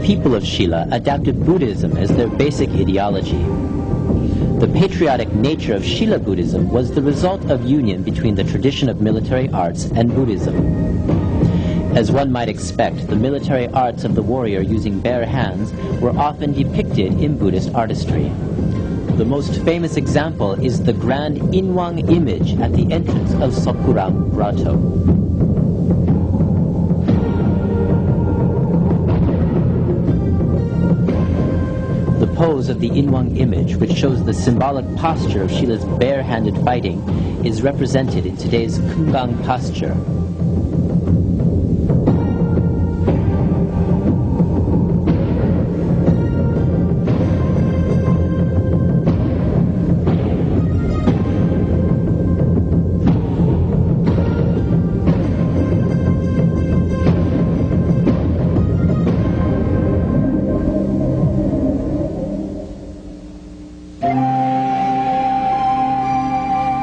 people of Shilla adapted Buddhism as their basic ideology. The patriotic nature of Shilla Buddhism was the result of union between the tradition of military arts and Buddhism. As one might expect, the military arts of the warrior using bare hands were often depicted in Buddhist artistry. The most famous example is the grand Inwang image at the entrance of Sokuram Grotto. The pose of the Inwang image, which shows the symbolic posture of Shilla's bare-handed fighting, is represented in today's Kumgang posture.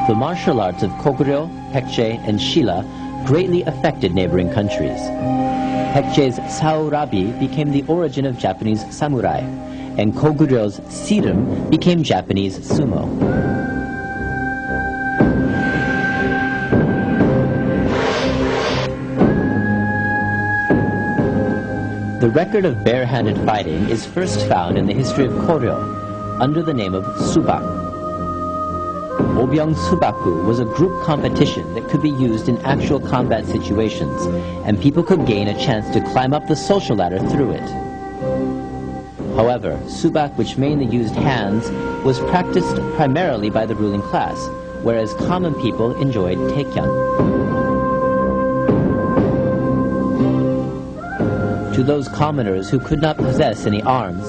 The martial arts of Koguryo, Paekje, and Shilla greatly affected neighboring countries. Paekje's Saurabi became the origin of Japanese samurai, and Koguryo's Sirum became Japanese sumo. The record of bare-handed fighting is first found in the history of Koryo, under the name of Subak. Obyong Subaku was a group competition that could be used in actual combat situations, and people could gain a chance to climb up the social ladder through it. However, Subak, which mainly used hands, was practiced primarily by the ruling class, whereas common people enjoyed Taekyon. To those commoners who could not possess any arms,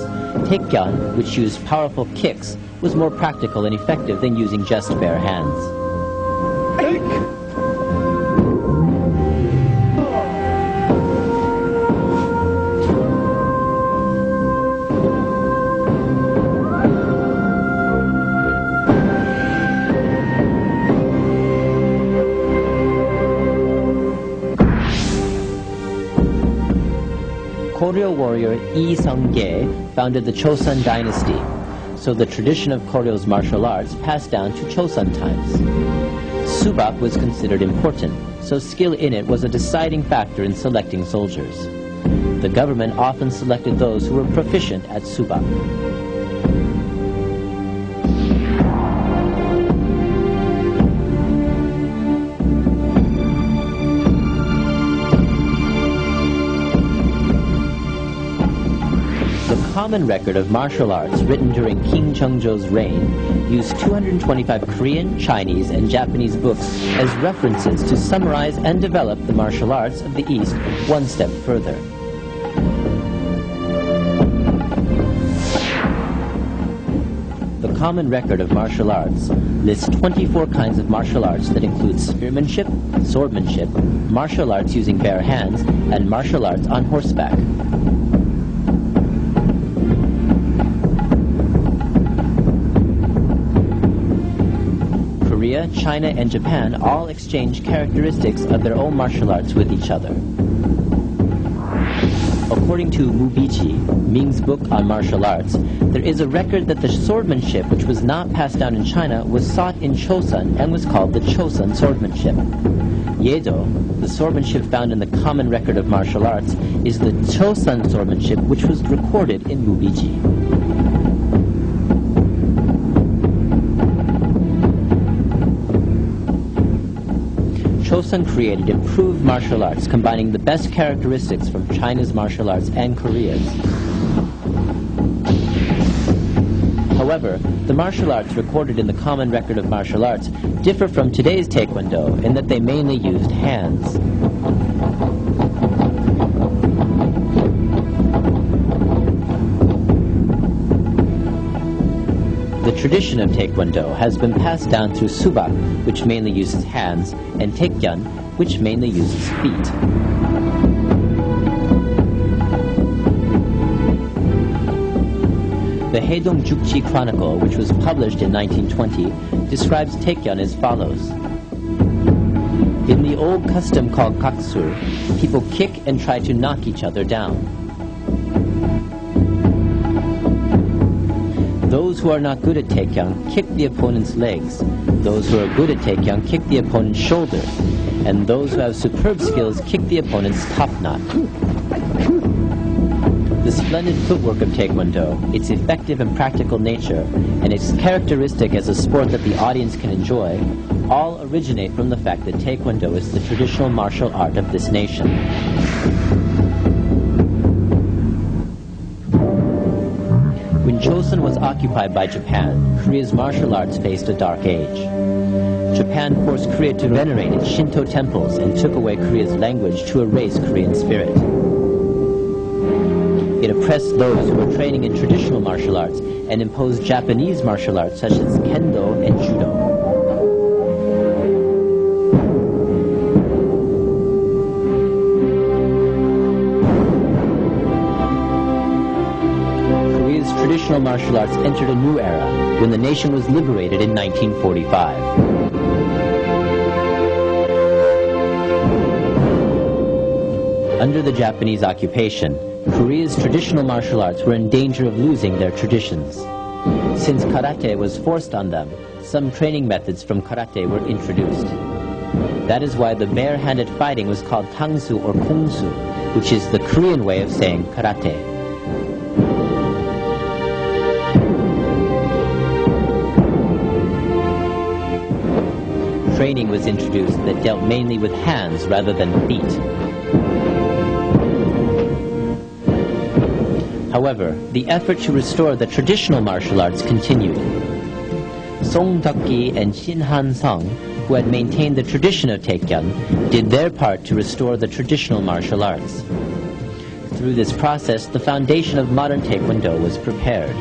Taekyon, which used powerful kicks, was more practical and effective than using just bare hands. Koryo warrior Lee Seung-gae founded the Chosun dynasty, so the tradition of Koryo's martial arts passed down to Chosun times. Subak was considered important, so skill in it was a deciding factor in selecting soldiers. The government often selected those who were proficient at Subak. The common record of martial arts written during King Cheongjo's reign used 225 Korean, Chinese, and Japanese books as references to summarize and develop the martial arts of the East one step further. The common record of martial arts lists 24 kinds of martial arts that include spearmanship, swordmanship, martial arts using bare hands, and martial arts on horseback. Korea, China, and Japan all exchange characteristics of their own martial arts with each other. According to Mubichi, Ming's book on martial arts, there is a record that the swordmanship which was not passed down in China was sought in Chosun and was called the Chosun swordmanship. Yedo, the swordmanship found in the common record of martial arts, is the Chosun swordmanship which was recorded in Mubichi. Chosun created improved martial arts combining the best characteristics from China's martial arts and Korea's. However, the martial arts recorded in the common record of martial arts differ from today's Taekwondo in that they mainly used hands. The tradition of Taekwondo has been passed down through Subak, which mainly uses hands, and Taekyon, which mainly uses feet. The Haedong Jukji Chronicle, which was published in 1920, describes Taekyon as follows. In the old custom called Kaksur, people kick and try to knock each other down. Those who are not good at taekyang kick the opponent's legs. Those who are good at taekyang kick the opponent's shoulders. And those who have superb skills kick the opponent's top knot. The splendid footwork of Taekwondo, its effective and practical nature, and its characteristic as a sport that the audience can enjoy, all originate from the fact that Taekwondo is the traditional martial art of this nation. When Joseon was occupied by Japan, Korea's martial arts faced a dark age. Japan forced Korea to venerate its Shinto temples and took away Korea's language to erase Korean spirit. It oppressed those who were training in traditional martial arts and imposed Japanese martial arts such as Kendo and Judo. Korea's traditional martial arts entered a new era when the nation was liberated in 1945. Under the Japanese occupation, Korea's traditional martial arts were in danger of losing their traditions. Since karate was forced on them, some training methods from karate were introduced. That is why the bare-handed fighting was called tangsu or kungsu, which is the Korean way of saying karate. Training was introduced that dealt mainly with hands rather than feet. However, the effort to restore the traditional martial arts continued. Song Deok-gi and Shin Han-sung, who had maintained the tradition of Taekwondo, did their part to restore the traditional martial arts. Through this process, the foundation of modern Taekwondo was prepared.